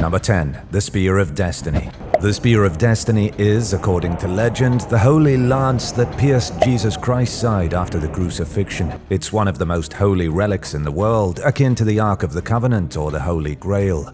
Number 10. The Spear of Destiny. The Spear of Destiny is, according to legend, the holy lance that pierced Jesus Christ's side after the crucifixion. It's one of the most holy relics in the world, akin to the Ark of the Covenant or the Holy Grail.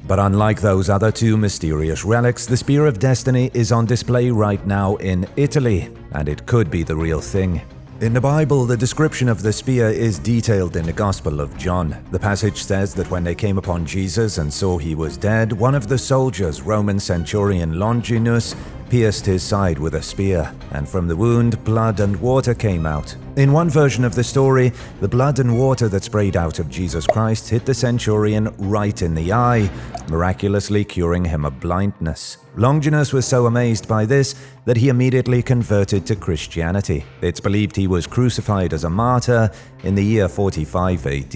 But unlike those other two mysterious relics, the Spear of Destiny is on display right now in Italy, and it could be the real thing. In the Bible, the description of the spear is detailed in the Gospel of John. The passage says that when they came upon Jesus and saw he was dead, one of the soldiers, Roman centurion Longinus, pierced his side with a spear, and from the wound, blood and water came out. In one version of the story, the blood and water that sprayed out of Jesus Christ hit the centurion right in the eye, miraculously curing him of blindness. Longinus was so amazed by this that he immediately converted to Christianity. It's believed he was crucified as a martyr in the year 45 AD,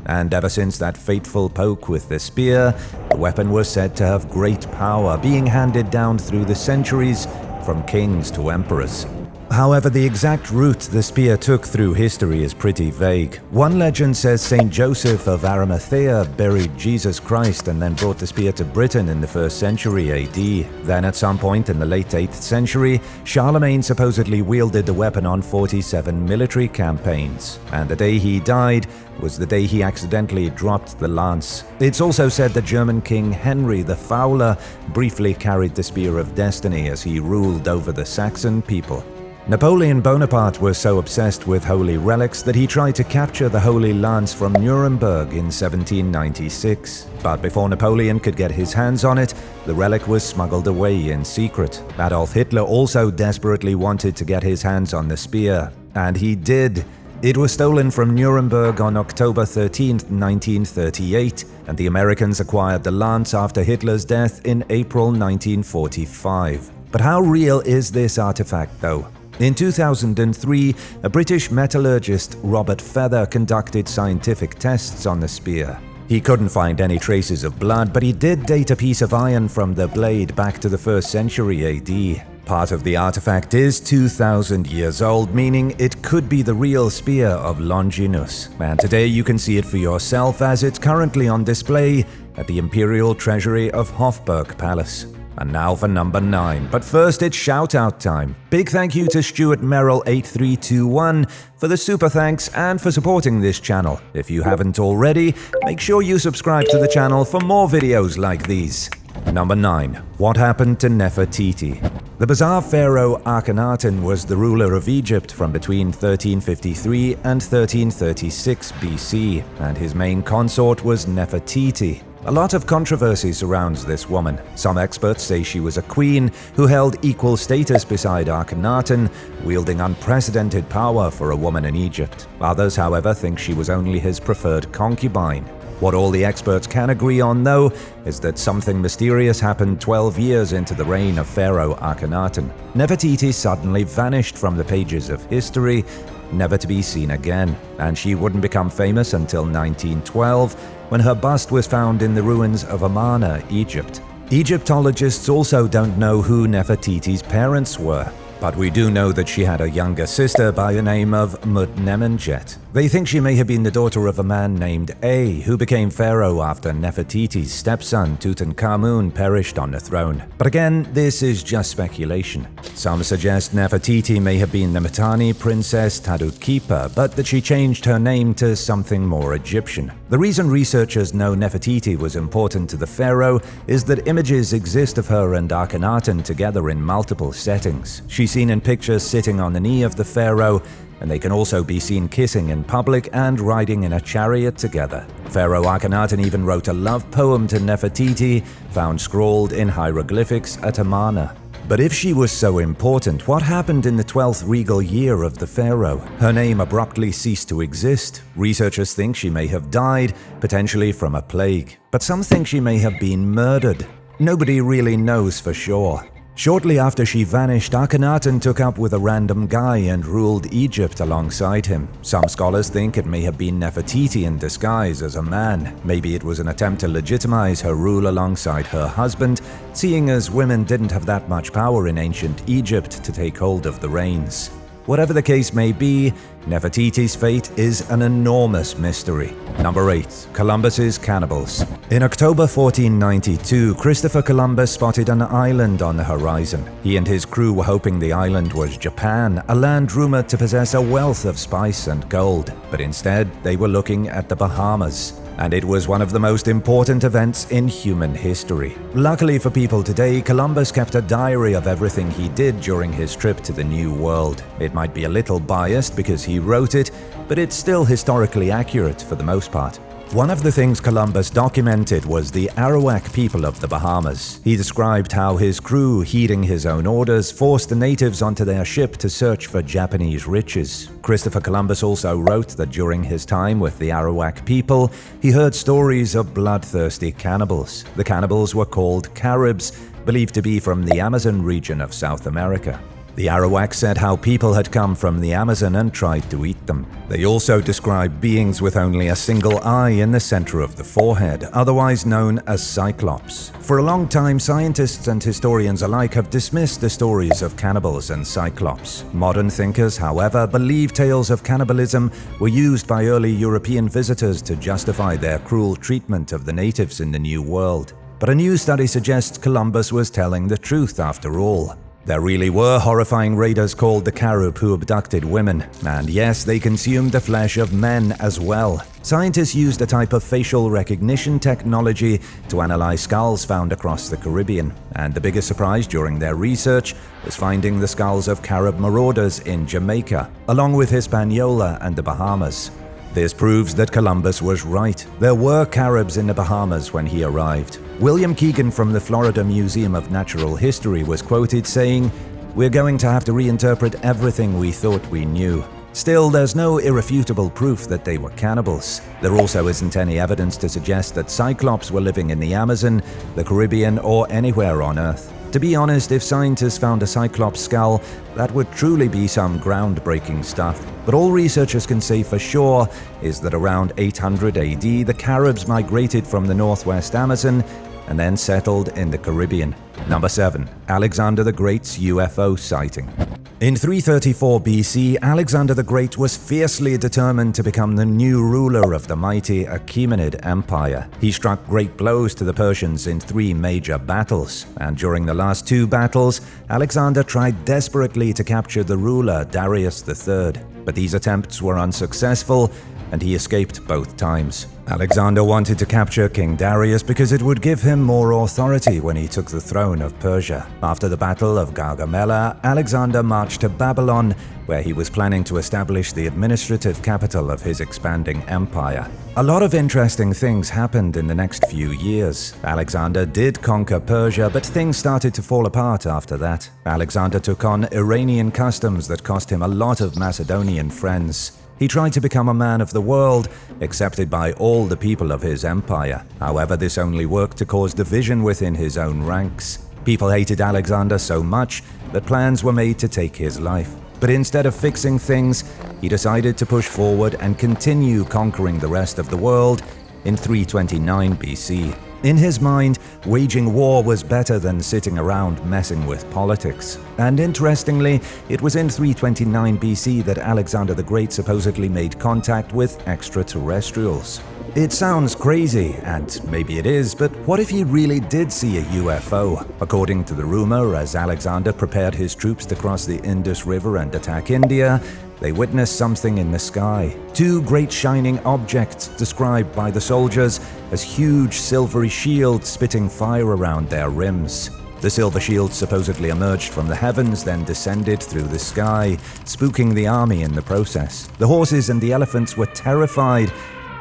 and ever since that fateful poke with the spear, the weapon was said to have great power, being handed down through the centuries from kings to emperors. However, the exact route the spear took through history is pretty vague. One legend says Saint Joseph of Arimathea buried Jesus Christ and then brought the spear to Britain in the 1st century AD. Then at some point in the late 8th century, Charlemagne supposedly wielded the weapon on 47 military campaigns, and the day he died was the day he accidentally dropped the lance. It's also said that German King Henry the Fowler briefly carried the Spear of Destiny as he ruled over the Saxon people. Napoleon Bonaparte was so obsessed with holy relics that he tried to capture the Holy Lance from Nuremberg in 1796. But before Napoleon could get his hands on it, the relic was smuggled away in secret. Adolf Hitler also desperately wanted to get his hands on the spear, and he did. It was stolen from Nuremberg on October 13, 1938, and the Americans acquired the lance after Hitler's death in April 1945. But how real is this artifact, though? In 2003, a British metallurgist, Robert Feather, conducted scientific tests on the spear. He couldn't find any traces of blood, but he did date a piece of iron from the blade back to the 1st century AD. Part of the artifact is 2,000 years old, meaning it could be the real spear of Longinus. And today you can see it for yourself as it's currently on display at the Imperial Treasury of Hofburg Palace. And now for number 9, but first it's shout-out time. Big thank you to Stuart Merrill 8321 for the super thanks and for supporting this channel. If you haven't already, make sure you subscribe to the channel for more videos like these. Number 9. What happened to Nefertiti? The bizarre pharaoh Akhenaten was the ruler of Egypt from between 1353 and 1336 BC, and his main consort was Nefertiti. A lot of controversy surrounds this woman. Some experts say she was a queen who held equal status beside Akhenaten, wielding unprecedented power for a woman in Egypt. Others, however, think she was only his preferred concubine. What all the experts can agree on, though, is that something mysterious happened 12 years into the reign of Pharaoh Akhenaten. Nefertiti suddenly vanished from the pages of history, never to be seen again, and she wouldn't become famous until 1912, when her bust was found in the ruins of Amarna, Egypt. Egyptologists also don't know who Nefertiti's parents were, but we do know that she had a younger sister by the name of Mutnemenjet. They think she may have been the daughter of a man named A, who became pharaoh after Nefertiti's stepson Tutankhamun perished on the throne. But again, this is just speculation. Some suggest Nefertiti may have been the Mitanni princess Tadukipa, but that she changed her name to something more Egyptian. The reason researchers know Nefertiti was important to the pharaoh is that images exist of her and Akhenaten together in multiple settings. She's seen in pictures sitting on the knee of the pharaoh, and they can also be seen kissing in public and riding in a chariot together. Pharaoh Akhenaten even wrote a love poem to Nefertiti, found scrawled in hieroglyphics at Amarna. But if she was so important, what happened in the 12th regal year of the pharaoh? Her name abruptly ceased to exist. Researchers think she may have died, potentially from a plague. But some think she may have been murdered. Nobody really knows for sure. Shortly after she vanished, Akhenaten took up with a random guy and ruled Egypt alongside him. Some scholars think it may have been Nefertiti in disguise as a man. Maybe it was an attempt to legitimize her rule alongside her husband, seeing as women didn't have that much power in ancient Egypt to take hold of the reins. Whatever the case may be, Nefertiti's fate is an enormous mystery. Number 8. Columbus's cannibals. In October 1492, Christopher Columbus spotted an island on the horizon. He and his crew were hoping the island was Japan, a land rumored to possess a wealth of spice and gold. But instead, they were looking at the Bahamas. And it was one of the most important events in human history. Luckily for people today, Columbus kept a diary of everything he did during his trip to the New World. It might be a little biased because he wrote it, but it's still historically accurate for the most part. One of the things Columbus documented was the Arawak people of the Bahamas. He described how his crew, heeding his own orders, forced the natives onto their ship to search for Japanese riches. Christopher Columbus also wrote that during his time with the Arawak people, he heard stories of bloodthirsty cannibals. The cannibals were called Caribs, believed to be from the Amazon region of South America. The Arawak said how people had come from the Amazon and tried to eat them. They also described beings with only a single eye in the center of the forehead, otherwise known as cyclops. For a long time, scientists and historians alike have dismissed the stories of cannibals and cyclops. Modern thinkers, however, believe tales of cannibalism were used by early European visitors to justify their cruel treatment of the natives in the New World. But a new study suggests Columbus was telling the truth after all. There really were horrifying raiders called the Carib who abducted women, and yes, they consumed the flesh of men as well. Scientists used a type of facial recognition technology to analyze skulls found across the Caribbean, and the biggest surprise during their research was finding the skulls of Carib marauders in Jamaica, along with Hispaniola and the Bahamas. This proves that Columbus was right. There were Caribs in the Bahamas when he arrived. William Keegan from the Florida Museum of Natural History was quoted saying, "We're going to have to reinterpret everything we thought we knew." Still, there's no irrefutable proof that they were cannibals. There also isn't any evidence to suggest that Cyclops were living in the Amazon, the Caribbean, or anywhere on Earth. To be honest, if scientists found a Cyclops skull, that would truly be some groundbreaking stuff. But all researchers can say for sure is that around 800 AD, the Caribs migrated from the northwest Amazon and then settled in the Caribbean. Number 7. Alexander the Great's UFO sighting. In 334 BC, Alexander the Great was fiercely determined to become the new ruler of the mighty Achaemenid Empire. He struck great blows to the Persians in 3 major battles, and during the last 2 battles, Alexander tried desperately to capture the ruler Darius III. But these attempts were unsuccessful, and he escaped both times. Alexander wanted to capture King Darius because it would give him more authority when he took the throne of Persia. After the Battle of Gaugamela, Alexander marched to Babylon, where he was planning to establish the administrative capital of his expanding empire. A lot of interesting things happened in the next few years. Alexander did conquer Persia, but things started to fall apart after that. Alexander took on Iranian customs that cost him a lot of Macedonian friends. He tried to become a man of the world, accepted by all the people of his empire. However, this only worked to cause division within his own ranks. People hated Alexander so much that plans were made to take his life. But instead of fixing things, he decided to push forward and continue conquering the rest of the world in 329 BC. In his mind, waging war was better than sitting around messing with politics. And interestingly, it was in 329 BC that Alexander the Great supposedly made contact with extraterrestrials. It sounds crazy, and maybe it is, but what if he really did see a UFO? According to the rumor, as Alexander prepared his troops to cross the Indus River and attack India, they witnessed something in the sky. 2 great shining objects described by the soldiers as huge silvery shields spitting fire around their rims. The silver shields supposedly emerged from the heavens, then descended through the sky, spooking the army in the process. The horses and the elephants were terrified,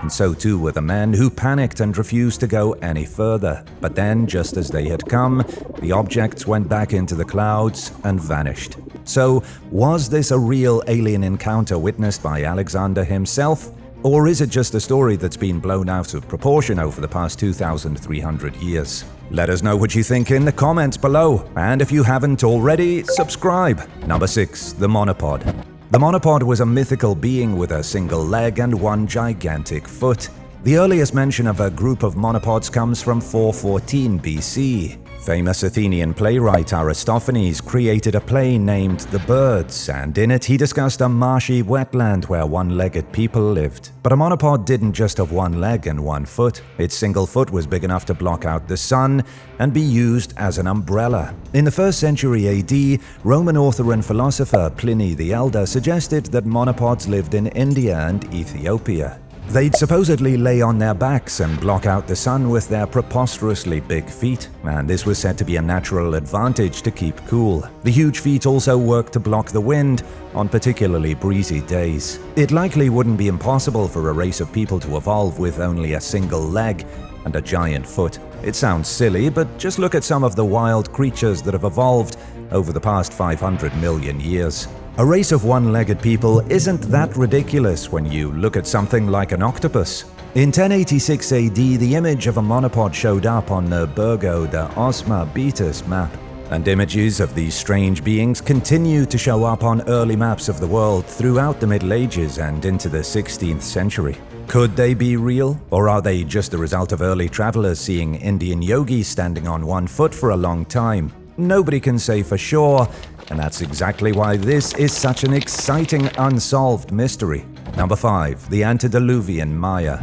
and so too were the men, who panicked and refused to go any further. But then, just as they had come, the objects went back into the clouds and vanished. So, was this a real alien encounter witnessed by Alexander himself? Or is it just a story that's been blown out of proportion over the past 2,300 years? Let us know what you think in the comments below, and if you haven't already, subscribe. Number 6. The Monopod. The Monopod was a mythical being with a single leg and 1 gigantic foot. The earliest mention of a group of monopods comes from 414 BC. Famous Athenian playwright Aristophanes created a play named The Birds, and in it he discussed a marshy wetland where one-legged people lived. But a monopod didn't just have one leg and one foot. Its single foot was big enough to block out the sun and be used as an umbrella. In the 1st century AD, Roman author and philosopher Pliny the Elder suggested that monopods lived in India and Ethiopia. They'd supposedly lay on their backs and block out the sun with their preposterously big feet, and this was said to be a natural advantage to keep cool. The huge feet also worked to block the wind on particularly breezy days. It likely wouldn't be impossible for a race of people to evolve with only a single leg and a giant foot. It sounds silly, but just look at some of the wild creatures that have evolved over the past 500 million years. A race of one-legged people isn't that ridiculous when you look at something like an octopus. In 1086 AD, the image of a monopod showed up on the Burgo de Osma Betis map, and images of these strange beings continue to show up on early maps of the world throughout the Middle Ages and into the 16th century. Could they be real, or are they just the result of early travelers seeing Indian yogis standing on one foot for a long time? Nobody can say for sure, and that's exactly why this is such an exciting unsolved mystery. Number 5. The Antediluvian Maya.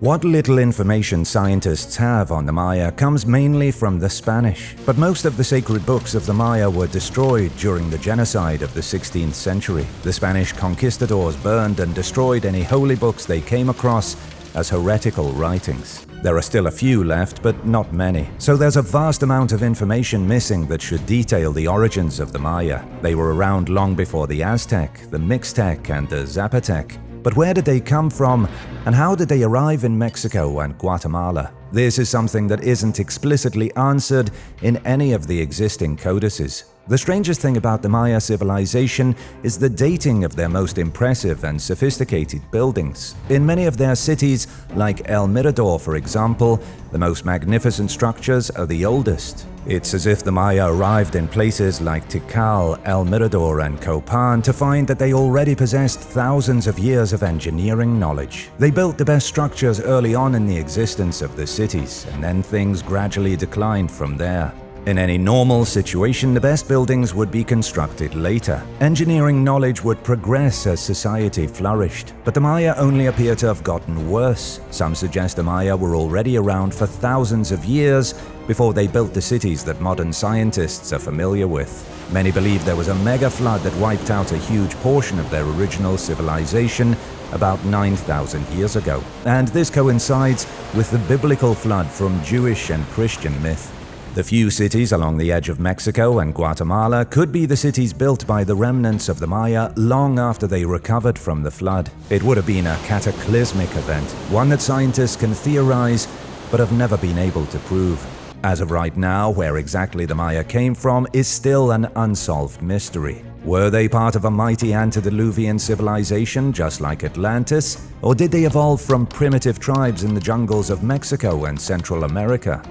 What little information scientists have on the Maya comes mainly from the Spanish, but most of the sacred books of the Maya were destroyed during the genocide of the 16th century. The Spanish conquistadors burned and destroyed any holy books they came across as heretical writings. There are still a few left, but not many. So there's a vast amount of information missing that should detail the origins of the Maya. They were around long before the Aztec, the Mixtec, and the Zapotec. But where did they come from, and how did they arrive in Mexico and Guatemala? This is something that isn't explicitly answered in any of the existing codices. The strangest thing about the Maya civilization is the dating of their most impressive and sophisticated buildings. In many of their cities, like El Mirador for example, the most magnificent structures are the oldest. It's as if the Maya arrived in places like Tikal, El Mirador, and Copan to find that they already possessed thousands of years of engineering knowledge. They built the best structures early on in the existence of the cities, and then things gradually declined from there. In any normal situation, the best buildings would be constructed later. Engineering knowledge would progress as society flourished, but the Maya only appear to have gotten worse. Some suggest the Maya were already around for thousands of years before they built the cities that modern scientists are familiar with. Many believe there was a mega flood that wiped out a huge portion of their original civilization about 9,000 years ago, and this coincides with the biblical flood from Jewish and Christian myth. The few cities along the edge of Mexico and Guatemala could be the cities built by the remnants of the Maya long after they recovered from the flood. It would have been a cataclysmic event, one that scientists can theorize but have never been able to prove. As of right now, where exactly the Maya came from is still an unsolved mystery. Were they part of a mighty antediluvian civilization just like Atlantis, or did they evolve from primitive tribes in the jungles of Mexico and Central America?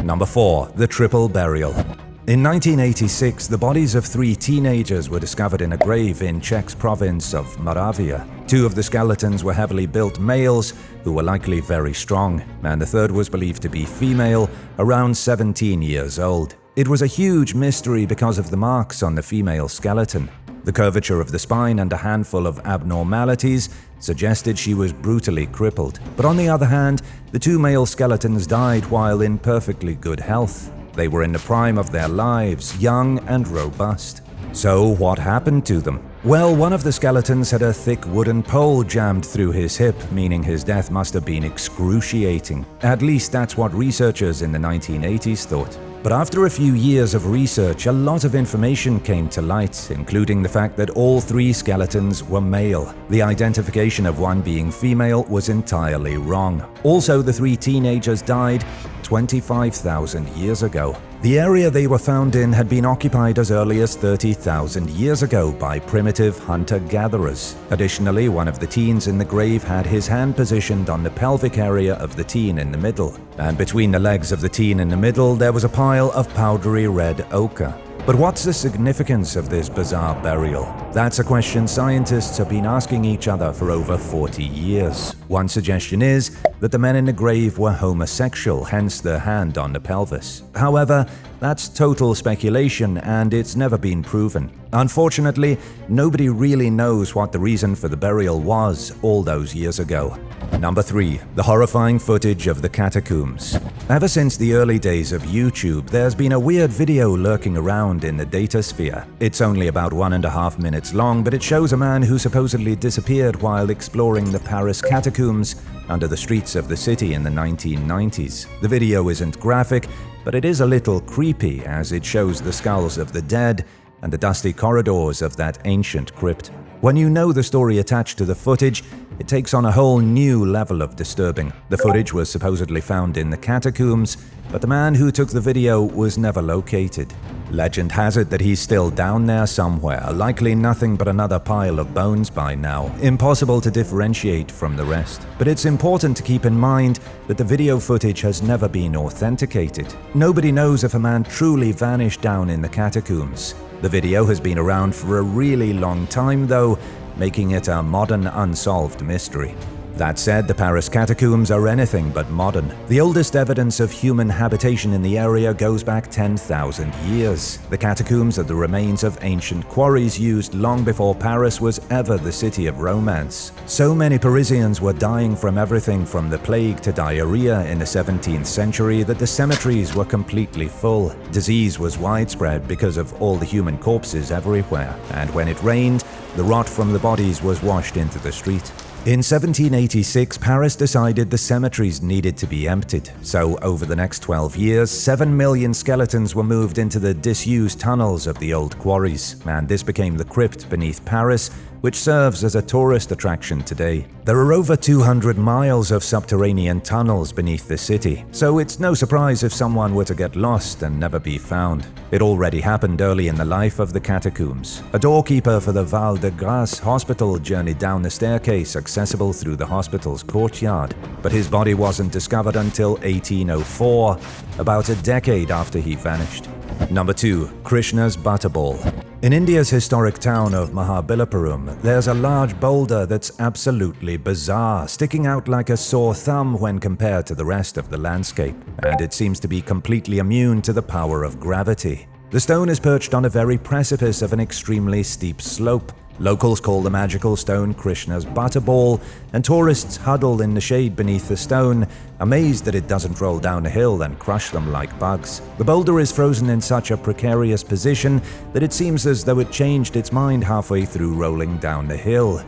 Number 4. The Triple Burial. In 1986, the bodies of 3 teenagers were discovered in a grave in Czech's province of Moravia. 2 of the skeletons were heavily built males who were likely very strong, and the third was believed to be female, around 17 years old. It was a huge mystery because of the marks on the female skeleton. The curvature of the spine and a handful of abnormalities suggested she was brutally crippled. But on the other hand, the 2 male skeletons died while in perfectly good health. They were in the prime of their lives, young and robust. So what happened to them? Well, one of the skeletons had a thick wooden pole jammed through his hip, meaning his death must have been excruciating. At least that's what researchers in the 1980s thought. But after a few years of research, a lot of information came to light, including the fact that all 3 skeletons were male. The identification of one being female was entirely wrong. Also, the 3 teenagers died 25,000 years ago. The area they were found in had been occupied as early as 30,000 years ago by primitive hunter-gatherers. Additionally, one of the teens in the grave had his hand positioned on the pelvic area of the teen in the middle, and between the legs of the teen in the middle there was a pile of powdery red ochre. But what's the significance of this bizarre burial? That's a question scientists have been asking each other for over 40 years. One suggestion is that the men in the grave were homosexual, hence the hand on the pelvis. However, that's total speculation and it's never been proven. Unfortunately, nobody really knows what the reason for the burial was all those years ago. Number 3. The horrifying footage of the catacombs. Ever since the early days of YouTube, there's been a weird video lurking around in the datasphere. It's only about 1.5 minutes long, but it shows a man who supposedly disappeared while exploring the Paris catacombs under the streets of the city in the 1990s. The video isn't graphic, but it is a little creepy as it shows the skulls of the dead and the dusty corridors of that ancient crypt. When you know the story attached to the footage, it takes on a whole new level of disturbing. The footage was supposedly found in the catacombs, but the man who took the video was never located. Legend has it that he's still down there somewhere, likely nothing but another pile of bones by now, impossible to differentiate from the rest. But it's important to keep in mind that the video footage has never been authenticated. Nobody knows if a man truly vanished down in the catacombs. The video has been around for a really long time though, making it a modern unsolved mystery. That said, the Paris catacombs are anything but modern. The oldest evidence of human habitation in the area goes back 10,000 years. The catacombs are the remains of ancient quarries used long before Paris was ever the city of romance. So many Parisians were dying from everything from the plague to diarrhea in the 17th century that the cemeteries were completely full. Disease was widespread because of all the human corpses everywhere, and when it rained, the rot from the bodies was washed into the street. In 1786, Paris decided the cemeteries needed to be emptied, so over the next 12 years, 7 million skeletons were moved into the disused tunnels of the old quarries, and this became the crypt beneath Paris, which serves as a tourist attraction today. There are over 200 miles of subterranean tunnels beneath the city, so it's no surprise if someone were to get lost and never be found. It already happened early in the life of the catacombs. A doorkeeper for the Val de Grâce hospital journeyed down the staircase accessible through the hospital's courtyard, but his body wasn't discovered until 1804, about a decade after he vanished. Number 2. Krishna's Butterball. In India's historic town of Mahabalipuram, there's a large boulder that's absolutely bizarre, sticking out like a sore thumb when compared to the rest of the landscape, and it seems to be completely immune to the power of gravity. The stone is perched on a very precipice of an extremely steep slope. Locals call the magical stone Krishna's Butterball, and tourists huddle in the shade beneath the stone, amazed that it doesn't roll down a hill and crush them like bugs. The boulder is frozen in such a precarious position that it seems as though it changed its mind halfway through rolling down the hill.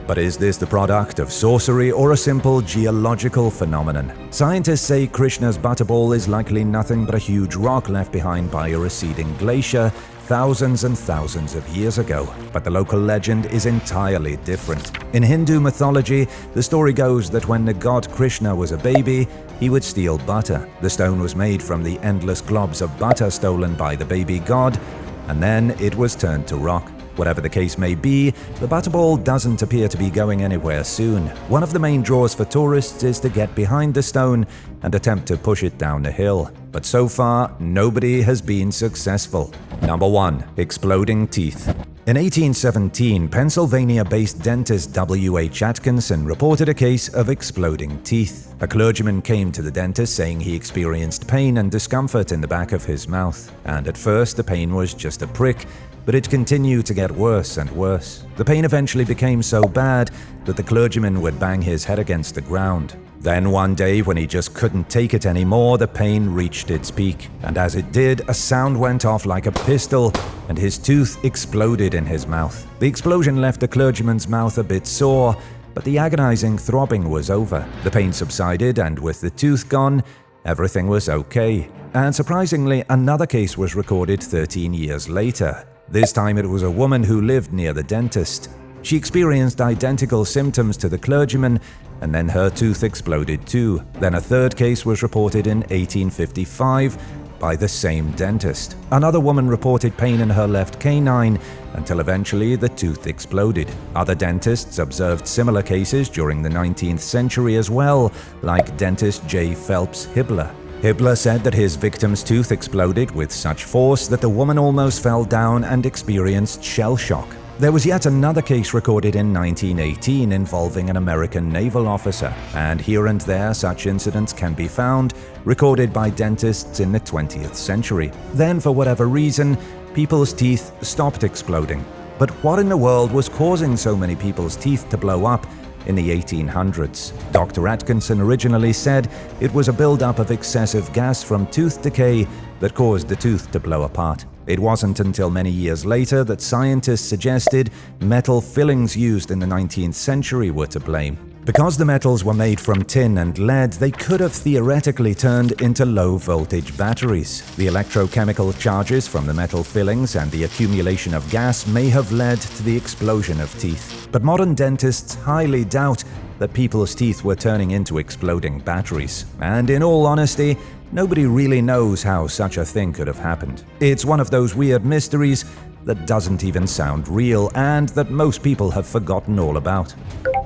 But is this the product of sorcery or a simple geological phenomenon? Scientists say Krishna's Butterball is likely nothing but a huge rock left behind by a receding glacier thousands and thousands of years ago, but the local legend is entirely different. In Hindu mythology, the story goes that when the god Krishna was a baby, he would steal butter. The stone was made from the endless globs of butter stolen by the baby god, and then it was turned to rock. Whatever the case may be, the Butterball doesn't appear to be going anywhere soon. One of the main draws for tourists is to get behind the stone and attempt to push it down the hill. But so far, nobody has been successful. Number 1. Exploding teeth. In 1817, Pennsylvania-based dentist W.H. Atkinson reported a case of exploding teeth. A clergyman came to the dentist saying he experienced pain and discomfort in the back of his mouth, and at first the pain was just a prick, but it continued to get worse and worse. The pain eventually became so bad that the clergyman would bang his head against the ground. Then one day, when he just couldn't take it anymore, the pain reached its peak, and as it did, a sound went off like a pistol, and his tooth exploded in his mouth. The explosion left the clergyman's mouth a bit sore, but the agonizing throbbing was over. The pain subsided, and with the tooth gone, everything was okay. And surprisingly, another case was recorded 13 years later. This time it was a woman who lived near the dentist. She experienced identical symptoms to the clergyman, and then her tooth exploded too. Then a third case was reported in 1855 by the same dentist. Another woman reported pain in her left canine until eventually the tooth exploded. Other dentists observed similar cases during the 19th century as well, like dentist J. Phelps Hibbler. Hibbler said that his victim's tooth exploded with such force that the woman almost fell down and experienced shell shock. There was yet another case recorded in 1918 involving an American naval officer, and here and there such incidents can be found, recorded by dentists in the 20th century. Then, for whatever reason, people's teeth stopped exploding. But what in the world was causing so many people's teeth to blow up in the 1800s? Dr. Atkinson originally said it was a buildup of excessive gas from tooth decay that caused the tooth to blow apart. It wasn't until many years later that scientists suggested metal fillings used in the 19th century were to blame. Because the metals were made from tin and lead, they could have theoretically turned into low-voltage batteries. The electrochemical charges from the metal fillings and the accumulation of gas may have led to the explosion of teeth. But modern dentists highly doubt that people's teeth were turning into exploding batteries. And in all honesty, nobody really knows how such a thing could have happened. It's one of those weird mysteries that doesn't even sound real and that most people have forgotten all about.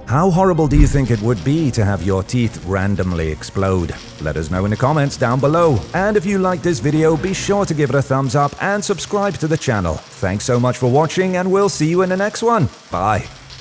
How horrible do you think it would be to have your teeth randomly explode? Let us know in the comments down below. And if you liked this video, be sure to give it a thumbs up and subscribe to the channel. Thanks so much for watching, and we'll see you in the next one. Bye.